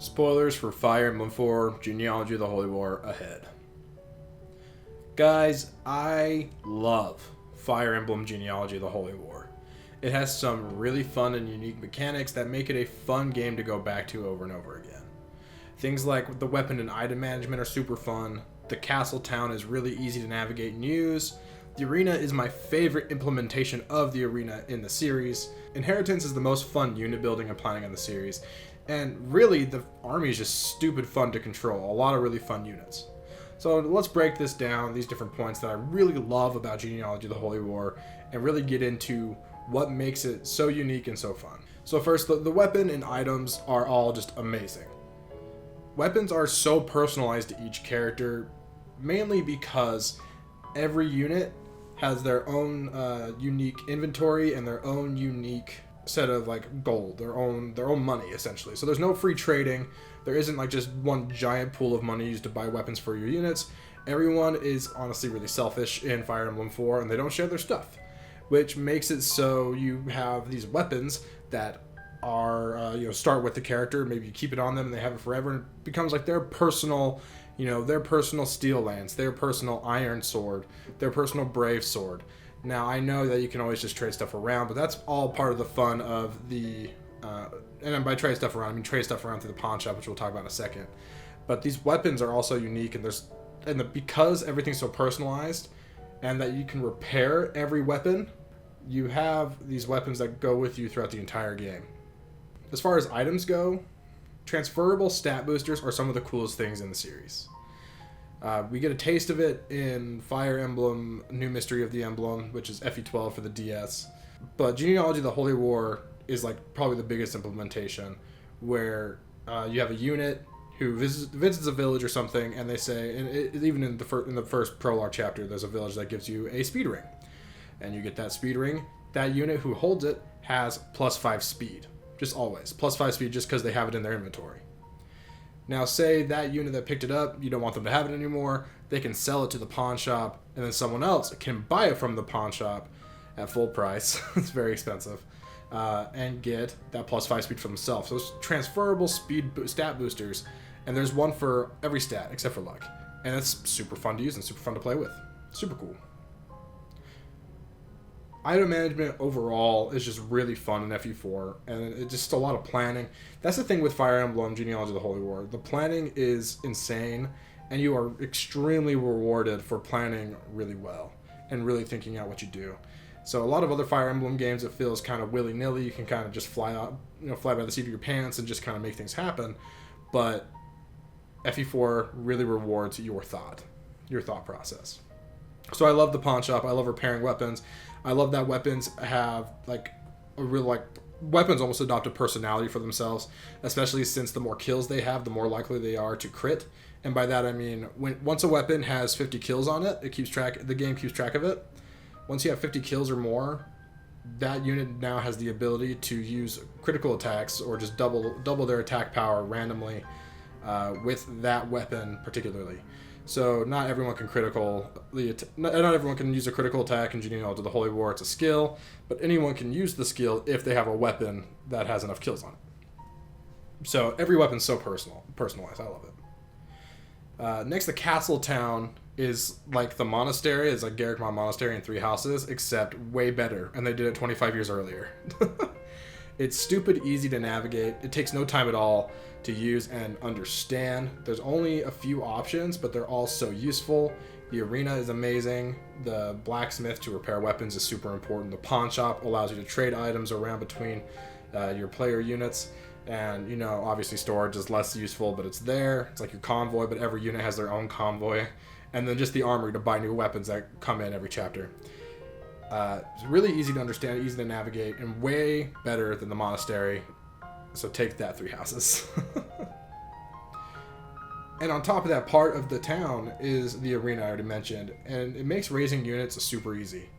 Spoilers for Fire Emblem 4 Genealogy of the Holy War ahead. Guys, I love Fire Emblem Genealogy of the Holy War. It has some really fun and unique mechanics that make it a fun game to go back to over and over again. Things like the weapon and item management are super fun. The castle town is really easy to navigate and use. The arena is my favorite implementation of the arena in the series. Inheritance is the most fun unit building and planning in the series. And really, the army is just stupid fun to control. A lot of really fun units. So let's break this down, these different points that I really love about Genealogy of the Holy War, and really get into what makes it so unique and so fun. So first, the weapon and items are all just amazing. Weapons are so personalized to each character, mainly because every unit has their own unique inventory and their own unique set of like gold, their own money essentially. So there's no free trading. There isn't like just one giant pool of money used to buy weapons for your units. Everyone is honestly really selfish in Fire Emblem 4 and they don't share their stuff, which makes it so you have these weapons that are start with the character, maybe you keep it on them and they have it forever, and it becomes like their personal steel lance, their personal iron sword, their personal brave sword. Now, I know that you can always just trade stuff around, but that's all part of the fun of the... and by trade stuff around, I mean trade stuff around through the pawn shop, which we'll talk about in a second. But these weapons are also unique, and because everything's so personalized, and that you can repair every weapon, you have these weapons that go with you throughout the entire game. As far as items go, transferable stat boosters are some of the coolest things in the series. We get a taste of it in Fire Emblem New Mystery of the Emblem, which is FE12 for the DS. But Genealogy of the Holy War is like probably the biggest implementation, where you have a unit who visits a village or something, and they say, and even in the first prologue chapter, there's a village that gives you a speed ring. And you get that speed ring. That unit who holds it has +5 speed. Just always. +5 speed just because they have it in their inventory. Now, say that unit that picked it up, you don't want them to have it anymore, they can sell it to the pawn shop, and then someone else can buy it from the pawn shop at full price. It's very expensive. And get that +5 speed for themselves. So it's transferable stat boosters, and there's one for every stat except for luck. And it's super fun to use and super fun to play with. Super cool. Item management overall is just really fun in FE4, and it's just a lot of planning. That's the thing with Fire Emblem Genealogy of the Holy War. The planning is insane, and you are extremely rewarded for planning really well and really thinking out what you do. So a lot of other Fire Emblem games, it feels kind of willy-nilly. You can kind of just fly by the seat of your pants and just kind of make things happen. But FE4 really rewards your thought process. So I love the pawn shop. I love repairing weapons. I love that weapons have weapons almost adopt a personality for themselves, especially since the more kills they have, the more likely they are to crit. And by that I mean once a weapon has 50 kills on it, the game keeps track of it. Once you have 50 kills or more, that unit now has the ability to use critical attacks or just double their attack power randomly with that weapon particularly. So not everyone can not everyone can use a critical attack in Genealogy of the Holy War. It's a skill, but anyone can use the skill if they have a weapon that has enough kills on it. So every weapon's so personalized. I love it. Next, the castle town is like the monastery. It's like Garrickmont Monastery in Three Houses, except way better, and they did it 25 years earlier. It's stupid easy to navigate. It takes no time at all to use and understand. There's only a few options, but they're all so useful. The arena is amazing. The blacksmith to repair weapons is super important. The pawn shop allows you to trade items around between your player units. And, obviously storage is less useful, but it's there. It's like your convoy, but every unit has their own convoy. And then just the armory to buy new weapons that come in every chapter. It's really easy to understand, easy to navigate, and way better than the monastery. So take that, Three Houses. And on top of that, part of the town is the arena I already mentioned, and it makes raising units super easy.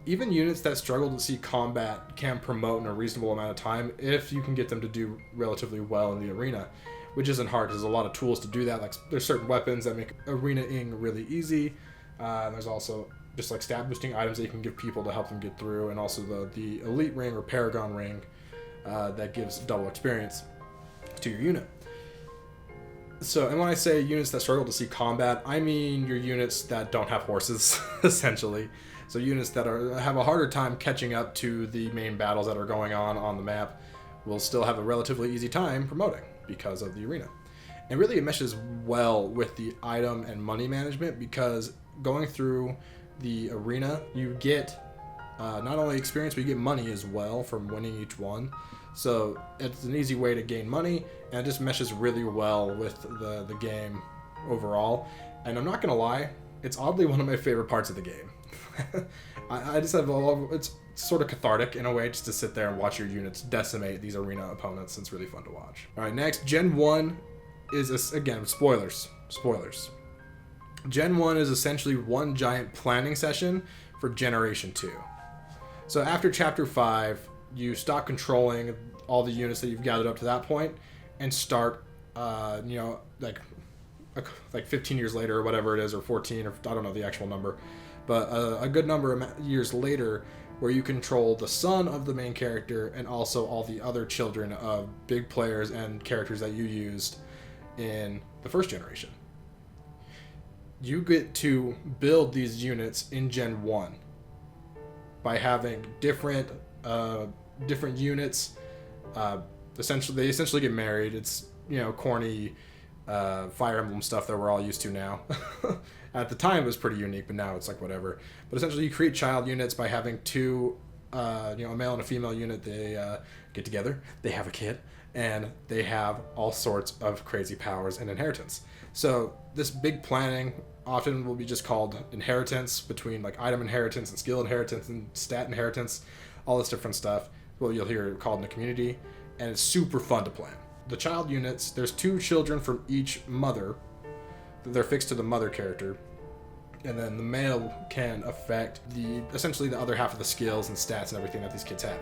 Even units that struggle to see combat can promote in a reasonable amount of time if you can get them to do relatively well in the arena, which isn't hard because there's a lot of tools to do that. Like there's certain weapons that make arena-ing really easy. There's also just like stat boosting items that you can give people to help them get through, and also the elite ring or paragon ring that gives double experience to your unit. So, and when I say units that struggle to see combat, I mean your units that don't have horses, essentially. So units that have a harder time catching up to the main battles that are going on the map will still have a relatively easy time promoting because of the arena. And really it meshes well with the item and money management, because going through the arena, you get not only experience, but you get money as well from winning each one. So it's an easy way to gain money, and it just meshes really well with the game overall. And I'm not going to lie, it's oddly one of my favorite parts of the game. I just have it's sort of cathartic in a way, just to sit there and watch your units decimate these arena opponents. It's really fun to watch. All right, next, Gen 1 is, again, spoilers. Gen 1 is essentially one giant planning session for Generation 2. So after Chapter 5, you stop controlling all the units that you've gathered up to that point and start, like 15 years later or whatever it is, or 14, or I don't know the actual number, but a good number of years later, where you control the son of the main character and also all the other children of big players and characters that you used in the first generation. You get to build these units in Gen 1 by having different units. They essentially get married. It's, corny Fire Emblem stuff that we're all used to now. At the time, it was pretty unique, but now it's like whatever. But essentially, you create child units by having two, a male and a female unit. They get together, they have a kid, and they have all sorts of crazy powers and inheritance. So this big planning often will be just called inheritance, between like item inheritance and skill inheritance and stat inheritance, all this different stuff. Well, you'll hear it called in the community, and it's super fun to plan. The child units, there's 2 children from each mother. They're fixed to the mother character, and then the male can affect essentially the other half of the skills and stats and everything that these kids have.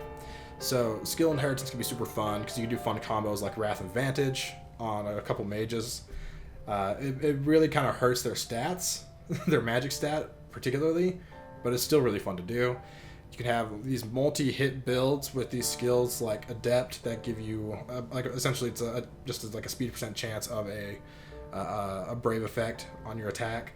So skill inheritance can be super fun because you can do fun combos like Wrath and Vantage on a couple mages. It really kind of hurts their stats, their magic stat particularly, but it's still really fun to do. You can have these multi-hit builds with these skills like Adept that give you essentially it's just like a speed percent chance of a Brave effect on your attack.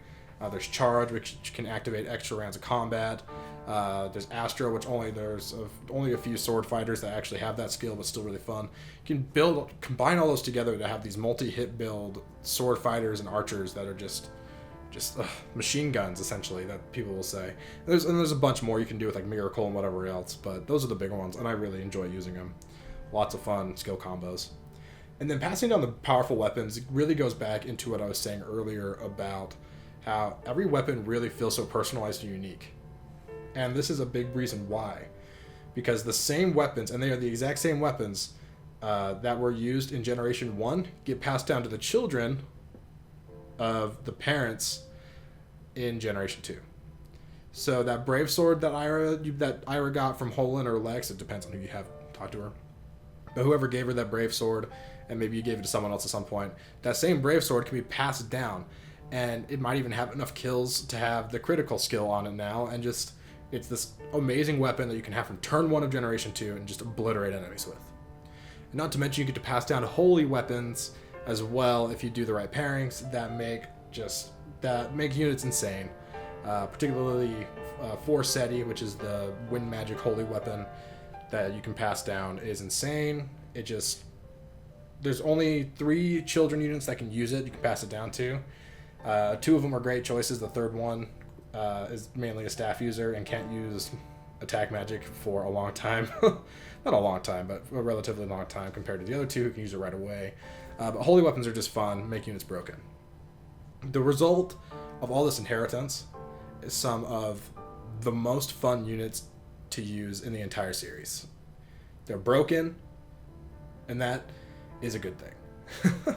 There's Charge, which can activate extra rounds of combat. There's Astro, which there's only a few sword fighters that actually have that skill, but still really fun. You can combine all those together to have these multi-hit build sword fighters and archers that are just machine guns, essentially, that people will say. There's a bunch more you can do with like Miracle and whatever else, but those are the big ones, and I really enjoy using them. Lots of fun skill combos. And then passing down the powerful weapons really goes back into what I was saying earlier about how every weapon really feels so personalized and unique. And this is a big reason why. Because the same weapons, and they are the exact same weapons that were used in Generation 1, get passed down to the children of the parents in Generation 2. So that Brave Sword that Ira got from Holland or Lex, it depends on who you have talked to her, but whoever gave her that Brave Sword, and maybe you gave it to someone else at some point, that same Brave Sword can be passed down, and it might even have enough kills to have the critical skill on it now, and just, it's this amazing weapon that you can have from turn 1 of Generation 2 and just obliterate enemies with. And not to mention, you get to pass down holy weapons as well if you do the right pairings that make units insane. Particularly Forseti, which is the wind magic holy weapon that you can pass down, is insane. There's only 3 children units that can use it. You can pass it down to. 2 of them are great choices. The third one is mainly a staff user and can't use attack magic for a long time. Not a long time, but a relatively long time compared to the other 2 who can use it right away. But holy weapons are just fun, make units broken. The result of all this inheritance is some of the most fun units to use in the entire series. They're broken, and that is a good thing.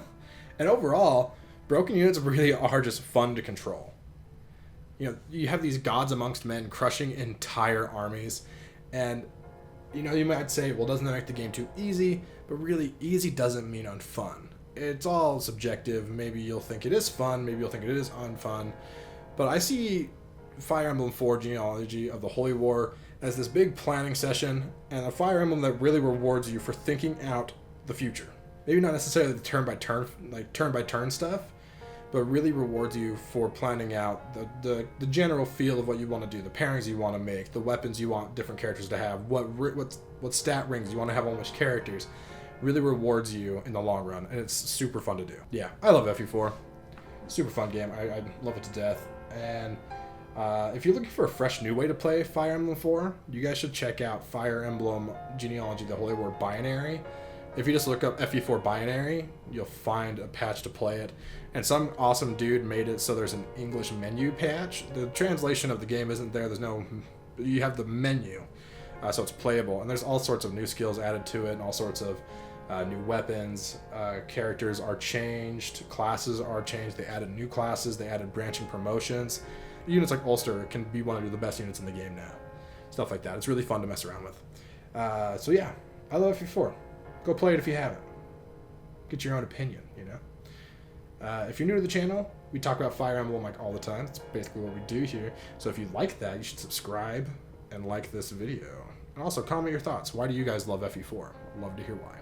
And overall, broken units really are just fun to control. You have these gods amongst men crushing entire armies, and you might say, well, doesn't that make the game too easy? But really, easy doesn't mean unfun. It's all subjective. Maybe you'll think it is fun, maybe you'll think it is unfun. But I see Fire Emblem 4 Genealogy of the Holy War as this big planning session, and a Fire Emblem that really rewards you for thinking out the future. maybe not necessarily the turn-by-turn stuff, but really rewards you for planning out the general feel of what you want to do, the pairings you want to make, the weapons you want different characters to have, what stat rings you want to have on which characters. Really rewards you in the long run, and it's super fun to do. Yeah, I love FE4. Super fun game. I love it to death. And if you're looking for a fresh new way to play Fire Emblem 4, you guys should check out Fire Emblem Genealogy, the Holy War Binary. If you just look up FE4 Binary, you'll find a patch to play it. And some awesome dude made it so there's an English menu patch. The translation of the game isn't there. You have the menu, so it's playable. And there's all sorts of new skills added to it, and all sorts of new weapons. Characters are changed. Classes are changed. They added new classes. They added branching promotions. Units like Ulster can be one of the best units in the game now. Stuff like that. It's really fun to mess around with. So yeah, I love FE4. Go play it if you haven't. Get your own opinion, you know? If you're new to the channel, we talk about Fire Emblem like all the time. That's basically what we do here. So if you like that, you should subscribe and like this video. And also comment your thoughts. Why do you guys love FE4? I'd love to hear why.